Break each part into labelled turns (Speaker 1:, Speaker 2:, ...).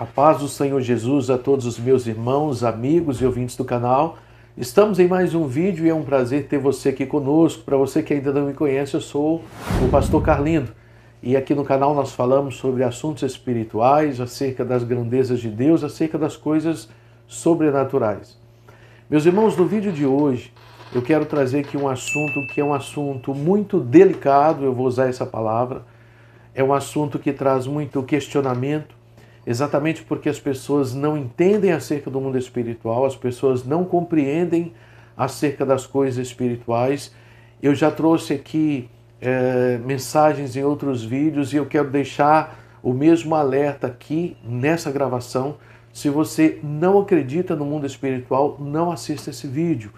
Speaker 1: A paz do Senhor Jesus a todos os meus irmãos, amigos e ouvintes do canal. Estamos em mais um vídeo e é um prazer ter você aqui conosco. Para você que ainda não me conhece, eu sou o pastor Carlindo. E aqui no canal nós falamos sobre assuntos espirituais, acerca das grandezas de Deus, acerca das coisas sobrenaturais. Meus irmãos, no vídeo de hoje eu quero trazer aqui um assunto que é um assunto muito delicado, eu vou usar essa palavra. É um assunto que traz muito questionamento, exatamente porque as pessoas não entendem acerca do mundo espiritual, as pessoas não compreendem acerca das coisas espirituais. Eu já trouxe aqui mensagens em outros vídeos e eu quero deixar o mesmo alerta aqui nessa gravação. Se você não acredita no mundo espiritual, não assista esse vídeo.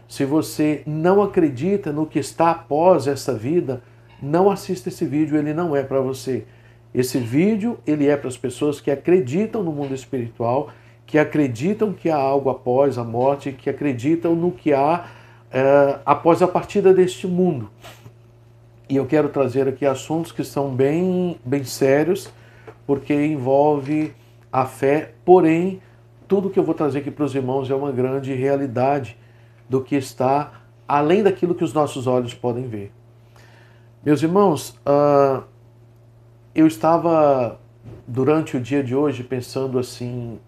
Speaker 1: Se você não acredita no que está após essa vida, não assista esse vídeo, ele não é para você. Esse vídeo ele é para as pessoas que acreditam no mundo espiritual, que acreditam que há algo após a morte, que acreditam no que há após a partida deste mundo. E eu quero trazer aqui assuntos que são bem sérios, porque envolve a fé, porém, tudo que eu vou trazer aqui para os irmãos é uma grande realidade do que está além daquilo que os nossos olhos podem ver. Meus irmãos, eu estava durante o dia de hoje pensando assim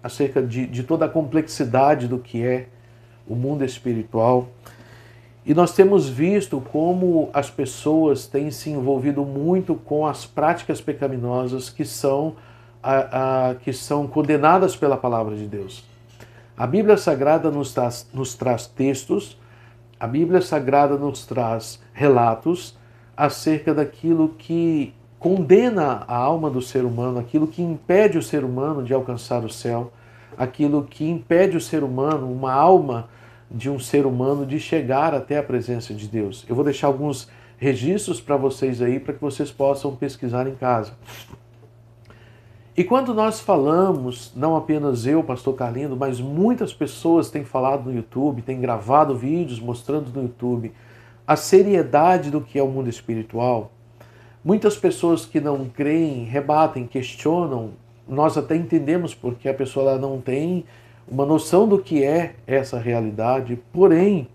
Speaker 1: acerca de toda a complexidade do que é o mundo espiritual. E nós temos visto como as pessoas têm se envolvido muito com as práticas pecaminosas que são condenadas pela palavra de Deus. A Bíblia Sagrada nos traz textos, a Bíblia Sagrada nos traz relatos acerca daquilo que condena a alma do ser humano, aquilo que impede o ser humano de alcançar o céu, aquilo que impede o ser humano, uma alma de um ser humano, de chegar até a presença de Deus. Eu vou deixar alguns registros para vocês aí, para que vocês possam pesquisar em casa. E quando nós falamos, não apenas eu, pastor Carlindo, mas muitas pessoas têm falado no YouTube, têm gravado vídeos mostrando no YouTube a seriedade do que é o mundo espiritual, muitas pessoas que não creem, rebatem, questionam. Nós até entendemos porque a pessoa não tem uma noção do que é essa realidade. Porém,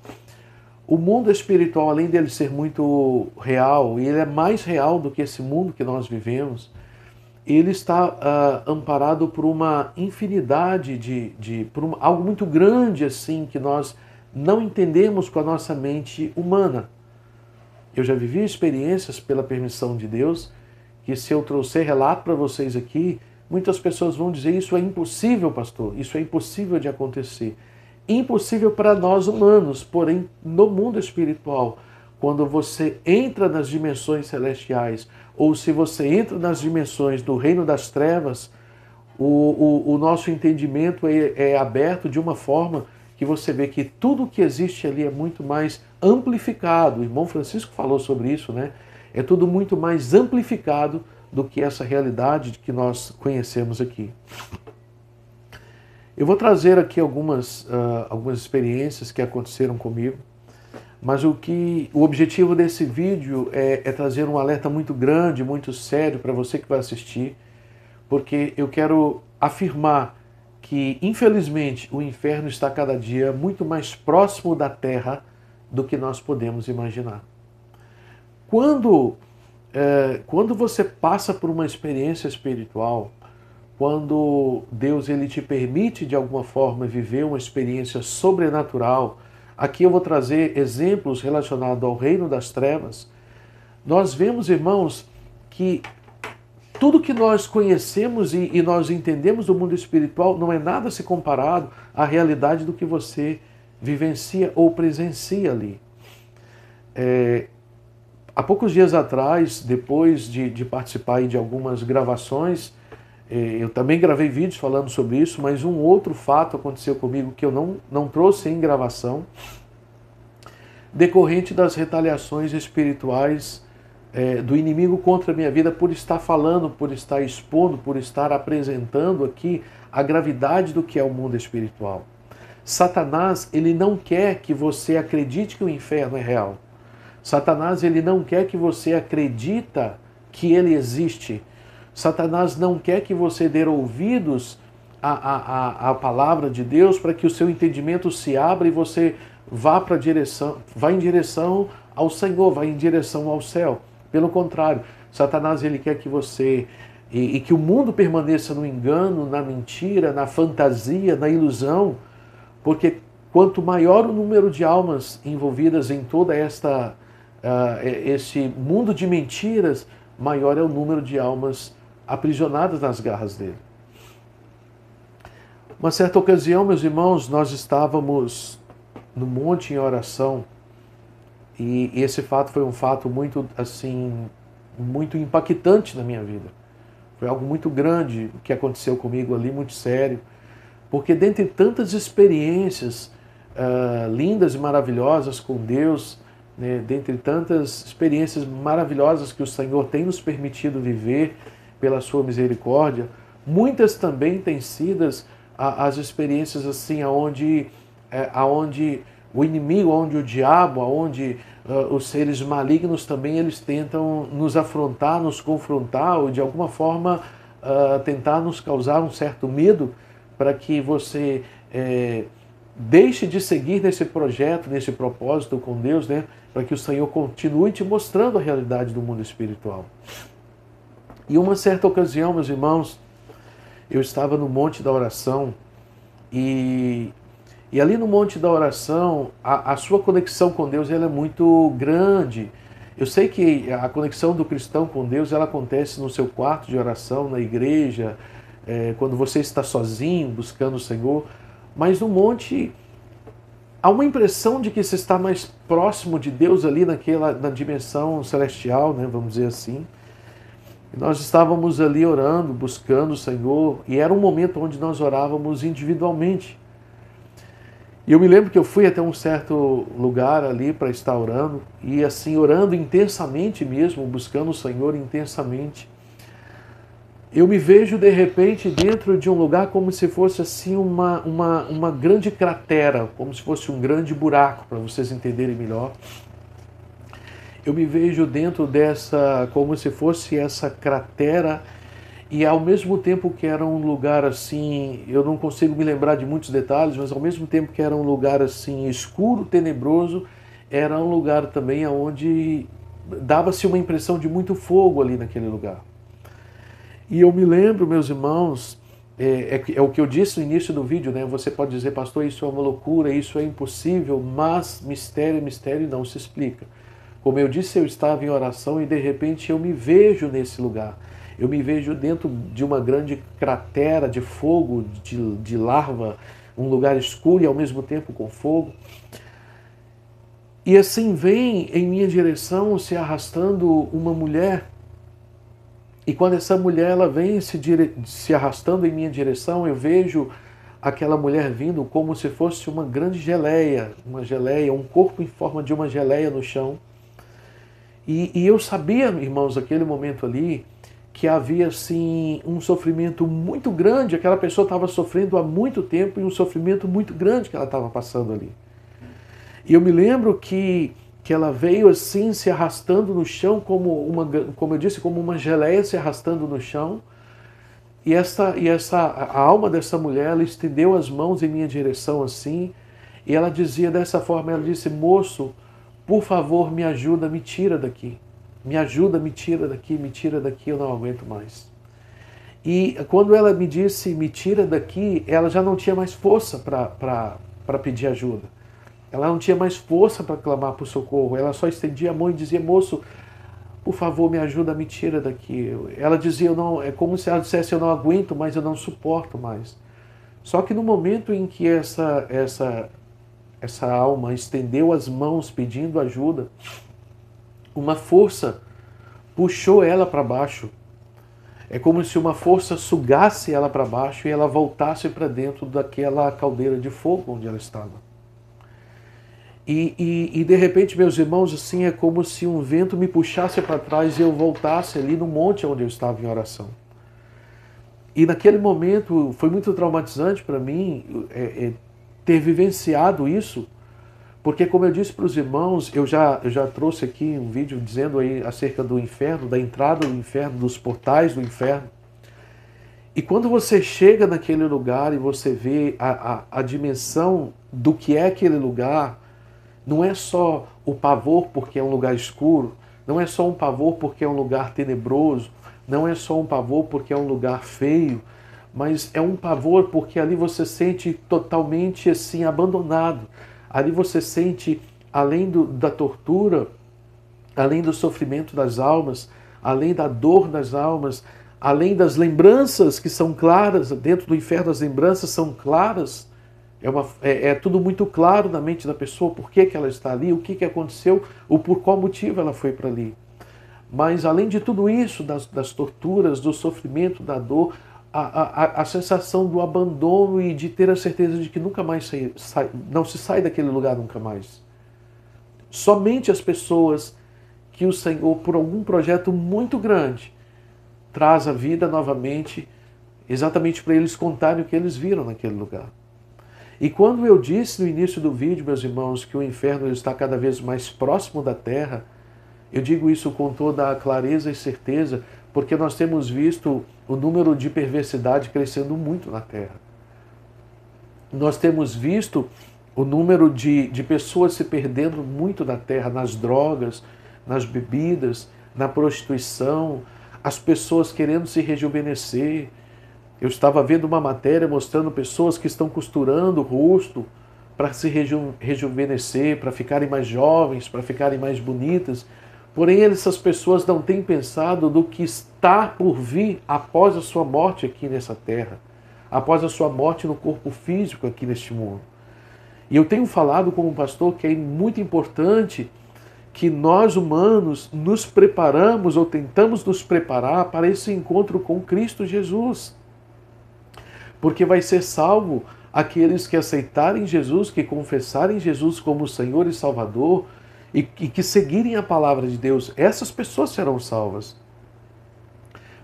Speaker 1: o mundo espiritual, além dele ser muito real, e ele é mais real do que esse mundo que nós vivemos, ele está amparado por uma infinidade por algo muito grande assim que nós não entendemos com a nossa mente humana. Eu já vivi experiências pela permissão de Deus, que se eu trouxer relato para vocês aqui, muitas pessoas vão dizer: isso é impossível, pastor, isso é impossível de acontecer. Impossível para nós humanos, porém no mundo espiritual, quando você entra nas dimensões celestiais, ou se você entra nas dimensões do reino das trevas, o nosso entendimento é aberto de uma forma que você vê que tudo que existe ali é muito mais amplificado. O irmão Francisco falou sobre isso, né? É tudo muito mais amplificado do que essa realidade que nós conhecemos aqui. Eu vou trazer aqui algumas experiências que aconteceram comigo, mas o objetivo desse vídeo é trazer um alerta muito grande, muito sério para você que vai assistir, porque eu quero afirmar que, infelizmente, o inferno está cada dia muito mais próximo da terra do que nós podemos imaginar. Quando você passa por uma experiência espiritual, quando Deus ele te permite de alguma forma viver uma experiência sobrenatural, aqui eu vou trazer exemplos relacionados ao reino das trevas, nós vemos, irmãos, que tudo que nós conhecemos e nós entendemos do mundo espiritual não é nada se comparado à realidade do que você vivencia ou presencia ali. Há poucos dias atrás, depois de participar de algumas gravações, eu também gravei vídeos falando sobre isso, mas um outro fato aconteceu comigo que eu não trouxe em gravação, decorrente das retaliações espirituais do inimigo contra a minha vida, por estar falando, por estar expondo, por estar apresentando aqui a gravidade do que é o mundo espiritual. Satanás, ele não quer que você acredite que o inferno é real. Satanás, ele não quer que você acredite que ele existe. Satanás não quer que você dê ouvidos à palavra de Deus para que o seu entendimento se abra e você vá em direção ao Senhor, vá em direção ao céu. Pelo contrário, Satanás ele quer que você e que o mundo permaneça no engano, na mentira, na fantasia, na ilusão, porque quanto maior o número de almas envolvidas em toda esse mundo de mentiras, maior é o número de almas aprisionadas nas garras dele. Uma certa ocasião, meus irmãos, nós estávamos no monte em oração e esse fato foi um fato muito assim, muito impactante na minha vida. Foi algo muito grande que aconteceu comigo ali, muito sério, porque dentre tantas experiências lindas e maravilhosas com Deus, né, dentre tantas experiências maravilhosas que o Senhor tem nos permitido viver pela sua misericórdia, muitas também têm sido as experiências assim, aonde o inimigo, onde o diabo, onde os seres malignos também eles tentam nos afrontar, nos confrontar ou de alguma forma tentar nos causar um certo medo para que você deixe de seguir nesse projeto, nesse propósito com Deus, né? Para que o Senhor continue te mostrando a realidade do mundo espiritual. E uma certa ocasião, meus irmãos, eu estava no Monte da Oração e ali no Monte da Oração, a sua conexão com Deus ela é muito grande. Eu sei que a conexão do cristão com Deus ela acontece no seu quarto de oração, na igreja, quando você está sozinho, buscando o Senhor. Mas no monte, há uma impressão de que você está mais próximo de Deus ali na dimensão celestial, né, vamos dizer assim. E nós estávamos ali orando, buscando o Senhor, e era um momento onde nós orávamos individualmente. E eu me lembro que eu fui até um certo lugar ali para estar orando, e assim, orando intensamente mesmo, buscando o Senhor intensamente. Eu me vejo de repente dentro de um lugar como se fosse assim uma grande cratera, como se fosse um grande buraco, para vocês entenderem melhor. Eu me vejo dentro como se fosse essa cratera, e ao mesmo tempo que era um lugar assim, eu não consigo me lembrar de muitos detalhes, mas ao mesmo tempo que era um lugar assim escuro, tenebroso, era um lugar também onde dava-se uma impressão de muito fogo ali naquele lugar. E eu me lembro, meus irmãos, é o que eu disse no início do vídeo, né? Você pode dizer, pastor, isso é uma loucura, isso é impossível, mas mistério é mistério e não se explica. Como eu disse, eu estava em oração e de repente eu me vejo nesse lugar. Eu me vejo dentro de uma grande cratera de fogo, de larva, um lugar escuro e ao mesmo tempo com fogo. E assim vem em minha direção se arrastando uma mulher. E quando essa mulher ela vem se arrastando em minha direção, eu vejo aquela mulher vindo como se fosse uma grande geleia, um corpo em forma de uma geleia no chão. E eu sabia, irmãos, naquele momento ali, que havia assim um sofrimento muito grande, aquela pessoa estava sofrendo há muito tempo e um sofrimento muito grande que ela estava passando ali. E eu me lembro que ela veio assim se arrastando no chão como eu disse, como uma geleia se arrastando no chão. E a alma dessa mulher, ela estendeu as mãos em minha direção assim, e ela dizia dessa forma, ela disse, moço, por favor, me ajuda, me tira daqui. Me ajuda, me tira daqui, eu não aguento mais. E quando ela me disse, me tira daqui, ela já não tinha mais força para pedir ajuda. Ela não tinha mais força para clamar por socorro. Ela só estendia a mão e dizia, moço, por favor, me ajuda, me tira daqui. Ela dizia, é como se ela dissesse, eu não aguento mais, eu não suporto mais. Só que no momento em que essa alma estendeu as mãos pedindo ajuda, uma força puxou ela para baixo. É como se uma força sugasse ela para baixo e ela voltasse para dentro daquela caldeira de fogo onde ela estava. E de repente, meus irmãos, assim é como se um vento me puxasse para trás e eu voltasse ali no monte onde eu estava em oração. E naquele momento foi muito traumatizante para mim ter vivenciado isso, Porque, como eu disse para os irmãos, eu já trouxe aqui um vídeo dizendo aí acerca do inferno, da entrada do inferno, dos portais do inferno. E quando você chega naquele lugar e você vê a dimensão do que é aquele lugar, não é só o pavor porque é um lugar escuro, não é só um pavor porque é um lugar tenebroso, não é só um pavor porque é um lugar feio, mas é um pavor porque ali você sente totalmente assim abandonado. Ali você sente, além da tortura, além do sofrimento das almas, além da dor das almas, além das lembranças que são claras, dentro do inferno as lembranças são claras, é tudo muito claro na mente da pessoa, por que ela está ali, o que aconteceu, ou por qual motivo ela foi para ali. Mas além de tudo isso, das torturas, do sofrimento, da dor, a sensação do abandono e de ter a certeza de que nunca mais não se sai daquele lugar nunca mais. Somente as pessoas que o Senhor, por algum projeto muito grande, traz a vida novamente, exatamente para eles contarem o que eles viram naquele lugar. E quando eu disse no início do vídeo, meus irmãos, que o inferno está cada vez mais próximo da terra, eu digo isso com toda a clareza e certeza, porque nós temos visto o número de perversidade crescendo muito na terra. Nós temos visto o número de pessoas se perdendo muito na terra, nas drogas, nas bebidas, na prostituição, as pessoas querendo se rejuvenescer. Eu estava vendo uma matéria mostrando pessoas que estão costurando o rosto para se rejuvenescer, para ficarem mais jovens, para ficarem mais bonitas. Porém, essas pessoas não têm pensado do que está por vir após a sua morte aqui nessa terra, após a sua morte no corpo físico aqui neste mundo. E eu tenho falado como pastor que é muito importante que nós humanos nos preparamos ou tentamos nos preparar para esse encontro com Cristo Jesus. Porque vai ser salvo aqueles que aceitarem Jesus, que confessarem Jesus como Senhor e Salvador e que seguirem a palavra de Deus. Essas pessoas serão salvas.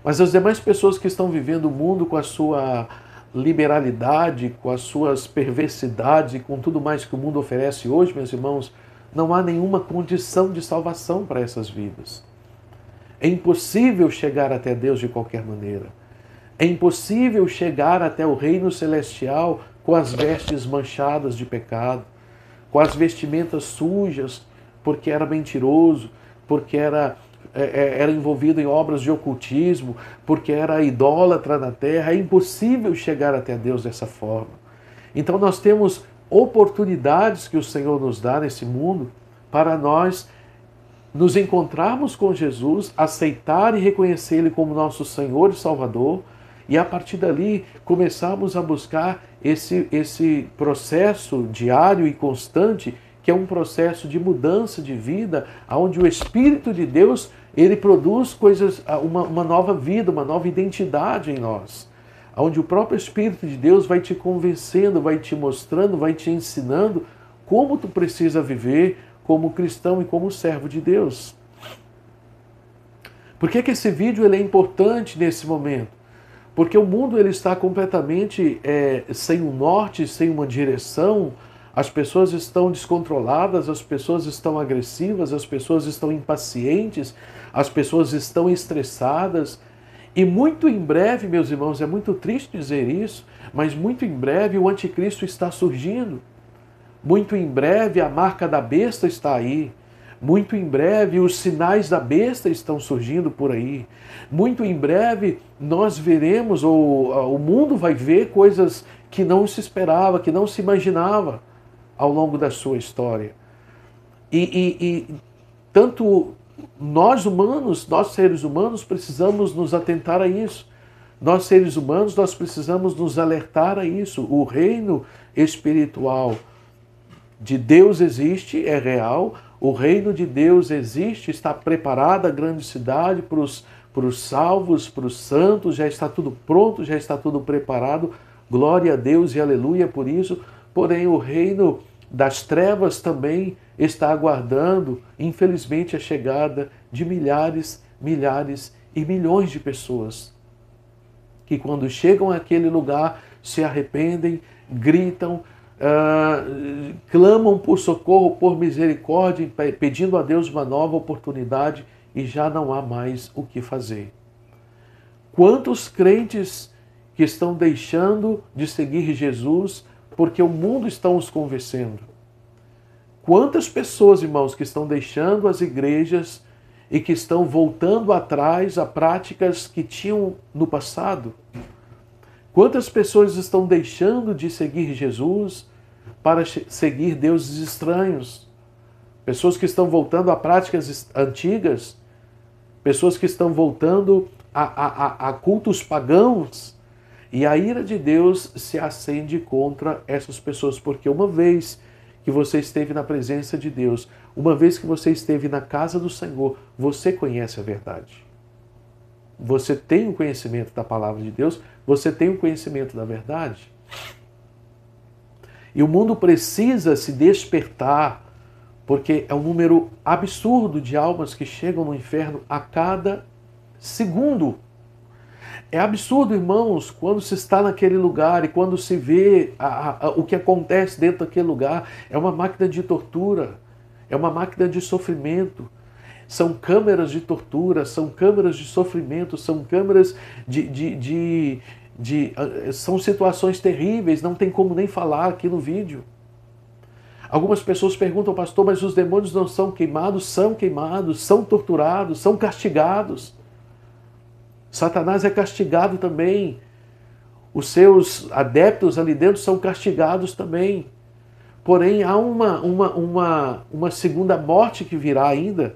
Speaker 1: Mas as demais pessoas que estão vivendo o mundo com a sua liberalidade, com as suas perversidades e com tudo mais que o mundo oferece hoje, meus irmãos, não há nenhuma condição de salvação para essas vidas. É impossível chegar até Deus de qualquer maneira. É impossível chegar até o reino celestial com as vestes manchadas de pecado, com as vestimentas sujas, porque era mentiroso, porque era envolvido em obras de ocultismo, porque era idólatra na terra. É impossível chegar até Deus dessa forma. Então nós temos oportunidades que o Senhor nos dá nesse mundo para nós nos encontrarmos com Jesus, aceitar e reconhecer Ele como nosso Senhor e Salvador, e a partir dali começarmos a buscar esse processo diário e constante, que é um processo de mudança de vida, onde o Espírito de Deus ele produz uma nova vida, uma nova identidade em nós. Onde o próprio Espírito de Deus vai te convencendo, vai te mostrando, vai te ensinando como tu precisa viver como cristão e como servo de Deus. Por que esse vídeo ele é importante nesse momento? Porque o mundo ele está completamente sem um norte, sem uma direção. As pessoas estão descontroladas, as pessoas estão agressivas, as pessoas estão impacientes, as pessoas estão estressadas. E muito em breve, meus irmãos, é muito triste dizer isso, mas muito em breve o anticristo está surgindo. Muito em breve a marca da besta está aí. Muito em breve os sinais da besta estão surgindo por aí. Muito em breve nós veremos, ou o mundo vai ver coisas que não se esperava, que não se imaginava ao longo da sua história. E tanto nós humanos, nós seres humanos, precisamos nos atentar a isso. Nós seres humanos, nós precisamos nos alertar a isso. O reino espiritual de Deus existe, é real. O reino de Deus existe, está preparada a grande cidade para os salvos, para os santos, já está tudo pronto, já está tudo preparado. Glória a Deus e aleluia por isso. Porém, o reino das trevas também está aguardando, infelizmente, a chegada de milhares, milhares e milhões de pessoas que, quando chegam àquele lugar, se arrependem, gritam, clamam por socorro, por misericórdia, pedindo a Deus uma nova oportunidade e já não há mais o que fazer. Quantos crentes que estão deixando de seguir Jesus porque o mundo está os convencendo? Quantas pessoas, irmãos, que estão deixando as igrejas e que estão voltando atrás a práticas que tinham no passado? Quantas pessoas estão deixando de seguir Jesus para seguir deuses estranhos? Pessoas que estão voltando a práticas antigas, pessoas que estão voltando a cultos pagãos, e a ira de Deus se acende contra essas pessoas, porque uma vez que você esteve na presença de Deus, uma vez que você esteve na casa do Senhor, você conhece a verdade. Você tem o conhecimento da palavra de Deus, você tem o conhecimento da verdade. E o mundo precisa se despertar, porque é um número absurdo de almas que chegam no inferno a cada segundo. É absurdo, irmãos, quando se está naquele lugar e quando se vê o que acontece dentro daquele lugar. É uma máquina de tortura, é uma máquina de sofrimento. São câmeras de tortura, são câmeras de sofrimento, são câmeras são situações terríveis, não tem como nem falar aqui no vídeo. Algumas pessoas perguntam, pastor, mas os demônios não são queimados, são torturados, são castigados. Satanás é castigado também. Os seus adeptos ali dentro são castigados também. Porém, há uma segunda morte que virá ainda,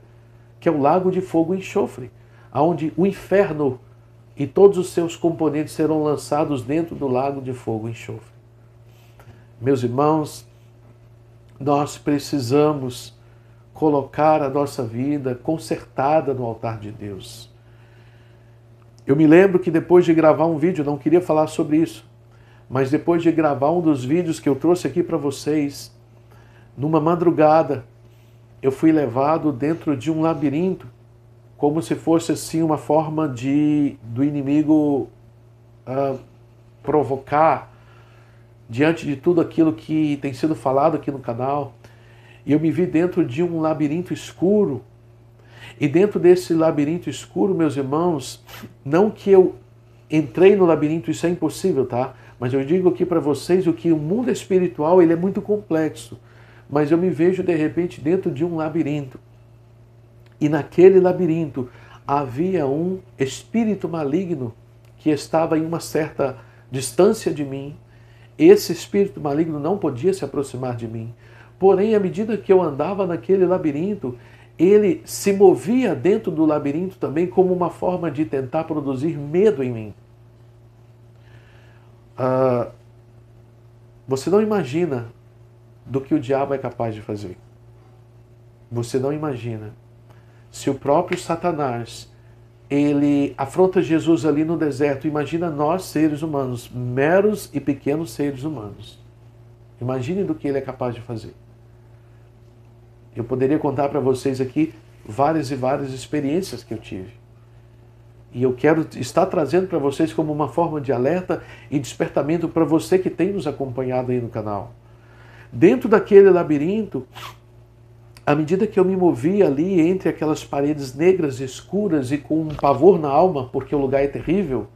Speaker 1: que é o lago de fogo e enxofre, onde o inferno e todos os seus componentes serão lançados dentro do lago de fogo e enxofre. Meus irmãos, nós precisamos colocar a nossa vida consertada no altar de Deus. Eu me lembro que depois de gravar um vídeo, não queria falar sobre isso, mas depois de gravar um dos vídeos que eu trouxe aqui para vocês, numa madrugada, eu fui levado dentro de um labirinto, como se fosse assim uma forma do inimigo provocar diante de tudo aquilo que tem sido falado aqui no canal. E eu me vi dentro de um labirinto escuro. E dentro desse labirinto escuro, meus irmãos, não que eu entrei no labirinto, isso é impossível, tá? Mas eu digo aqui para vocês o mundo espiritual ele é muito complexo. Mas eu me vejo de repente dentro de um labirinto. E naquele labirinto havia um espírito maligno que estava em uma certa distância de mim. Esse espírito maligno não podia se aproximar de mim. Porém, à medida que eu andava naquele labirinto, ele se movia dentro do labirinto também como uma forma de tentar produzir medo em mim. Você não imagina do que o diabo é capaz de fazer. Você não imagina. Se o próprio Satanás, ele afronta Jesus ali no deserto, imagina nós, seres humanos, meros e pequenos seres humanos. Imagine do que ele é capaz de fazer. Eu poderia contar para vocês aqui várias e várias experiências que eu tive. E eu quero estar trazendo para vocês como uma forma de alerta e despertamento para você que tem nos acompanhado aí no canal. Dentro daquele labirinto, à medida que eu me movia ali entre aquelas paredes negras escuras e com um pavor na alma, porque o lugar é terrível,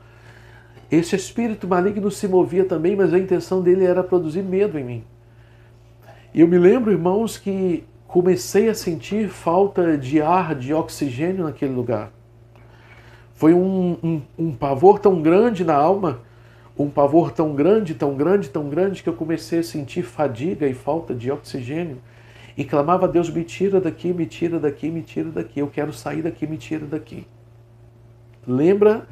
Speaker 1: esse espírito maligno se movia também, mas a intenção dele era produzir medo em mim. E eu me lembro, irmãos, que comecei a sentir falta de ar, de oxigênio naquele lugar. Foi um pavor tão grande na alma, um pavor tão grande, tão grande, tão grande, que eu comecei a sentir fadiga e falta de oxigênio. E clamava a Deus, me tira daqui, me tira daqui, me tira daqui. Eu quero sair daqui, me tira daqui. Lembra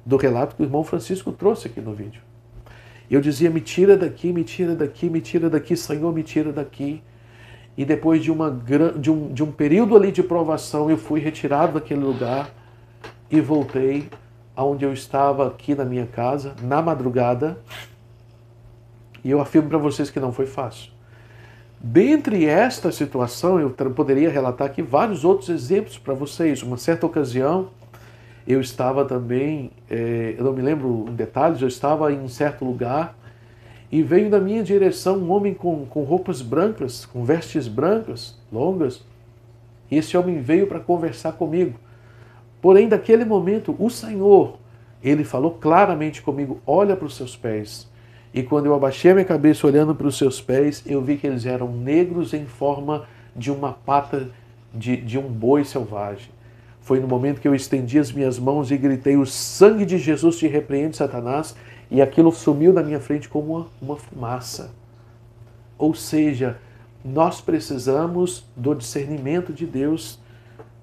Speaker 1: do relato que o irmão Francisco trouxe aqui no vídeo. Eu dizia, me tira daqui, me tira daqui, me tira daqui, Senhor, me tira daqui. E depois de um período ali de provação, eu fui retirado daquele lugar e voltei aonde eu estava aqui na minha casa, na madrugada. E eu afirmo para vocês que não foi fácil. Dentre esta situação, eu poderia relatar aqui vários outros exemplos para vocês. Uma certa ocasião, eu estava também, eu não me lembro em detalhes, eu estava em certo lugar e veio na minha direção um homem com roupas brancas, com vestes brancas, longas, e esse homem veio para conversar comigo. Porém, daquele momento, o Senhor, ele falou claramente comigo, olha para os seus pés. E quando eu abaixei a minha cabeça olhando para os seus pés, eu vi que eles eram negros em forma de uma pata de um boi selvagem. Foi no momento que eu estendi as minhas mãos e gritei, o sangue de Jesus te repreende, Satanás, e aquilo sumiu na minha frente como uma fumaça. Ou seja, nós precisamos do discernimento de Deus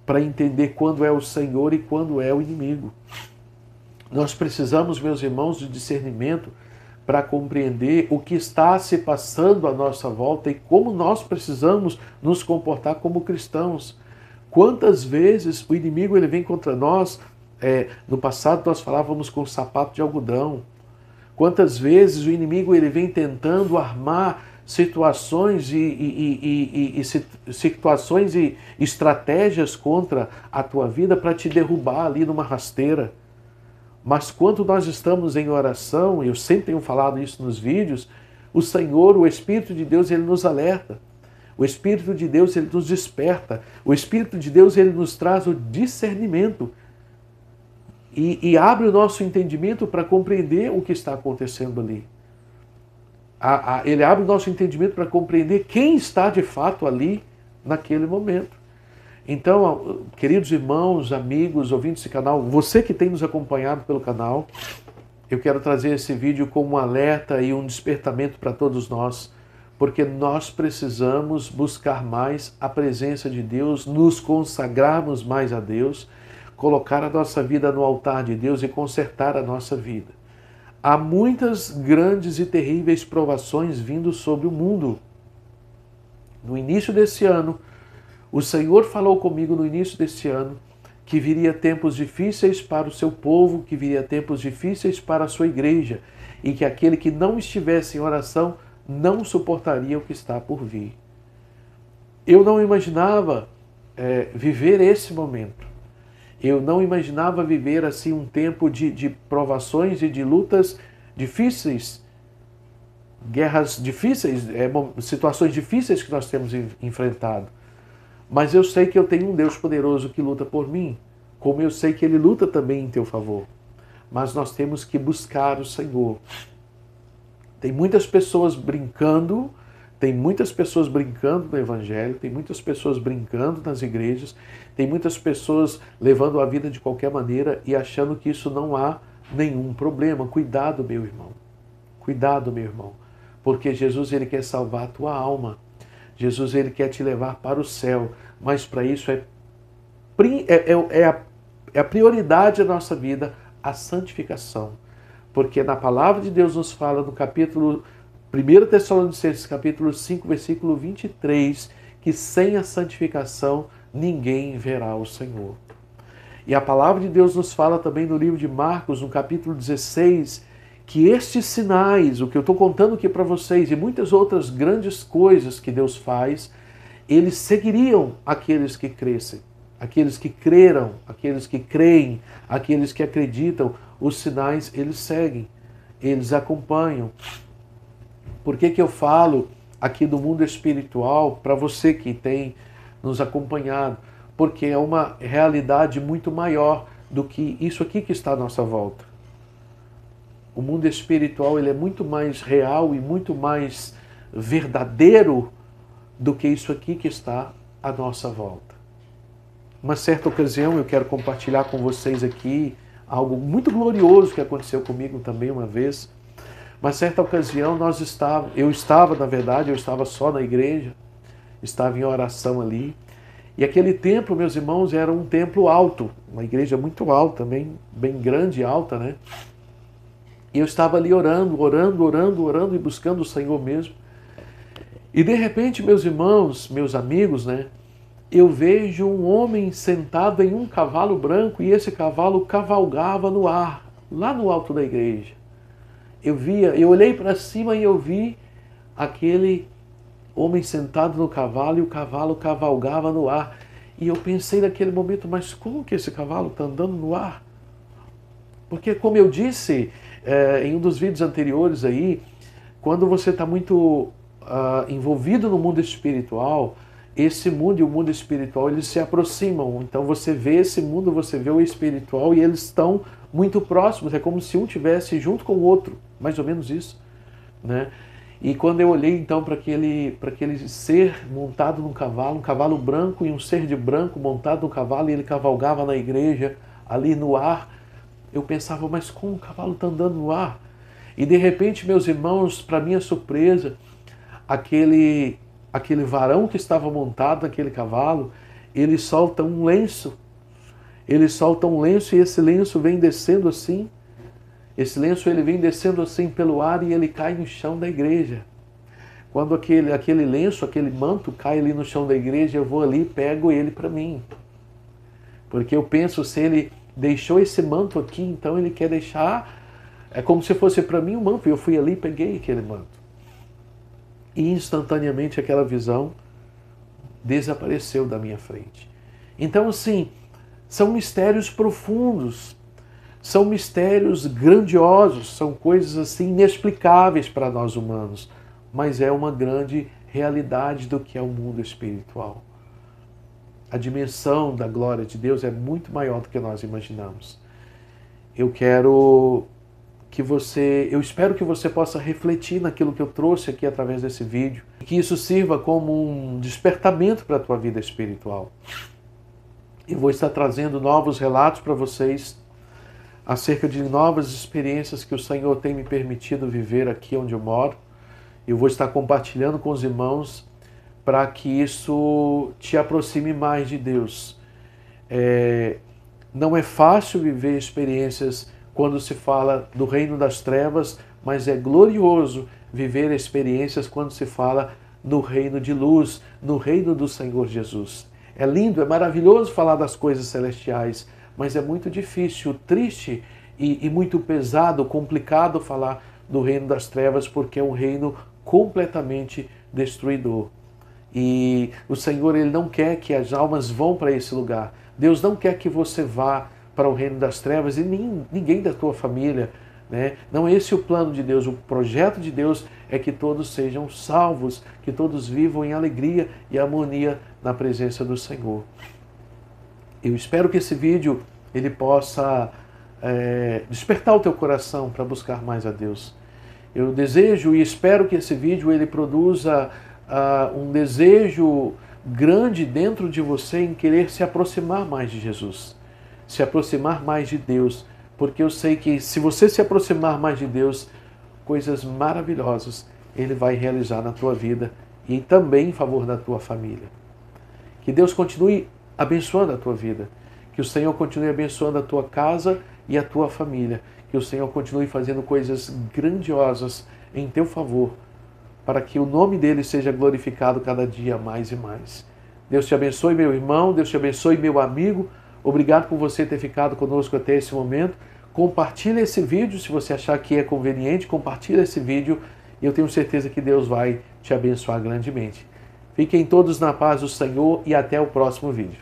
Speaker 1: para entender quando é o Senhor e quando é o inimigo. Nós precisamos, meus irmãos, de discernimento para compreender o que está se passando à nossa volta e como nós precisamos nos comportar como cristãos. Quantas vezes o inimigo ele vem contra nós, no passado nós falávamos com sapato de algodão. Quantas vezes o inimigo ele vem tentando armar situações situações e estratégias contra a tua vida para te derrubar ali numa rasteira. Mas quando nós estamos em oração, eu sempre tenho falado isso nos vídeos, o Senhor, o Espírito de Deus, ele nos alerta. O Espírito de Deus, ele nos desperta. O Espírito de Deus, ele nos traz o discernimento e abre o nosso entendimento para compreender o que está acontecendo ali. Ele abre o nosso entendimento para compreender quem está de fato ali naquele momento. Então, queridos irmãos, amigos, ouvintes desse canal, você que tem nos acompanhado pelo canal, eu quero trazer esse vídeo como um alerta e um despertamento para todos nós, porque nós precisamos buscar mais a presença de Deus, nos consagrarmos mais a Deus, colocar a nossa vida no altar de Deus e consertar a nossa vida. Há muitas grandes e terríveis provações vindo sobre o mundo. No início desse ano, o Senhor falou comigo no início desse ano que viria tempos difíceis para o seu povo, que viria tempos difíceis para a sua igreja e que aquele que não estivesse em oração não suportaria o que está por vir. Eu não imaginava viver esse momento. Eu não imaginava viver assim um tempo de provações e de lutas difíceis, guerras difíceis, situações difíceis que nós temos enfrentado. Mas eu sei que eu tenho um Deus poderoso que luta por mim, como eu sei que Ele luta também em teu favor. Mas nós temos que buscar o Senhor. Tem muitas pessoas brincando, no Evangelho, tem muitas pessoas brincando nas igrejas, tem muitas pessoas levando a vida de qualquer maneira e achando que isso não há nenhum problema. Cuidado, meu irmão. Cuidado, meu irmão. Porque Jesus, ele quer salvar a tua alma. Jesus, ele quer te levar para o céu. Mas para isso é a prioridade da nossa vida, a santificação. Porque na palavra de Deus nos fala no capítulo 1 Tessalonicenses, capítulo 5, versículo 23, que sem a santificação ninguém verá o Senhor. E a palavra de Deus nos fala também no livro de Marcos, no capítulo 16, que estes sinais, o que eu estou contando aqui para vocês, e muitas outras grandes coisas que Deus faz, eles seguiriam aqueles que crescem, aqueles que creram, aqueles que creem, aqueles que acreditam. Os sinais, eles seguem, eles acompanham. Por que eu falo aqui do mundo espiritual para você que tem nos acompanhado? Porque é uma realidade muito maior do que isso aqui que está à nossa volta. O mundo espiritual ele é muito mais real e muito mais verdadeiro do que isso aqui que está à nossa volta. Uma certa ocasião eu quero compartilhar com vocês aqui algo muito glorioso que aconteceu comigo também uma vez. Uma certa ocasião eu estava só na igreja, estava em oração ali. E aquele templo, meus irmãos, era um templo alto, uma igreja muito alta, bem grande e alta, né? E eu estava ali orando e buscando o Senhor mesmo. E de repente, meus irmãos, meus amigos, né? Eu vejo um homem sentado em um cavalo branco e esse cavalo cavalgava no ar, lá no alto da igreja. Eu olhei para cima e eu vi aquele homem sentado no cavalo e o cavalo cavalgava no ar. E eu pensei naquele momento, mas como que esse cavalo está andando no ar? Porque como eu disse em um dos vídeos anteriores aí, quando você está muito envolvido no mundo espiritual, esse mundo e o mundo espiritual, eles se aproximam. Então você vê esse mundo, você vê o espiritual e eles estão muito próximos. É como se um tivesse junto com o outro, mais ou menos isso, né? E quando eu olhei então para aquele ser montado num cavalo, um cavalo branco e um ser de branco montado no cavalo, e ele cavalgava na igreja ali no ar, eu pensava, mas como o cavalo está andando no ar? E de repente, meus irmãos, para minha surpresa, aquele varão que estava montado naquele cavalo, ele solta um lenço. Ele solta um lenço e esse lenço vem descendo assim. Esse lenço ele vem descendo assim pelo ar e ele cai no chão da igreja. Quando aquele lenço, aquele manto cai ali no chão da igreja, eu vou ali e pego ele para mim. Porque eu penso, se ele deixou esse manto aqui, então ele quer deixar, é como se fosse para mim um manto. E eu fui ali e peguei aquele manto. E instantaneamente aquela visão desapareceu da minha frente. Então, assim, são mistérios profundos, são mistérios grandiosos, são coisas assim inexplicáveis para nós humanos, mas é uma grande realidade do que é o mundo espiritual. A dimensão da glória de Deus é muito maior do que nós imaginamos. Eu espero que você possa refletir naquilo que eu trouxe aqui através desse vídeo, e que isso sirva como um despertamento para a tua vida espiritual. Eu vou estar trazendo novos relatos para vocês acerca de novas experiências que o Senhor tem me permitido viver aqui onde eu moro. Eu vou estar compartilhando com os irmãos para que isso te aproxime mais de Deus. Não é fácil viver experiências quando se fala do reino das trevas, mas é glorioso viver experiências quando se fala no reino de luz, no reino do Senhor Jesus. É lindo, é maravilhoso falar das coisas celestiais, mas é muito difícil, triste e muito pesado, complicado falar do reino das trevas, porque é um reino completamente destruidor. E o Senhor, Ele não quer que as almas vão para esse lugar. Deus não quer que você vá para o reino das trevas e ninguém da tua família, né? Não é esse o plano de Deus. O projeto de Deus é que todos sejam salvos, que todos vivam em alegria e harmonia na presença do Senhor. Eu espero que esse vídeo ele possa despertar o teu coração para buscar mais a Deus. Eu desejo e espero que esse vídeo ele produza um desejo grande dentro de você em querer se aproximar mais de Jesus, se aproximar mais de Deus, porque eu sei que se você se aproximar mais de Deus, coisas maravilhosas Ele vai realizar na tua vida e também em favor da tua família. Que Deus continue abençoando a tua vida, que o Senhor continue abençoando a tua casa e a tua família, que o Senhor continue fazendo coisas grandiosas em teu favor, para que o nome dele seja glorificado cada dia mais e mais. Deus te abençoe, meu irmão, Deus te abençoe, meu amigo. Obrigado por você ter ficado conosco até esse momento. Compartilhe esse vídeo, se você achar que é conveniente, compartilhe esse vídeo e eu tenho certeza que Deus vai te abençoar grandemente. Fiquem todos na paz do Senhor e até o próximo vídeo.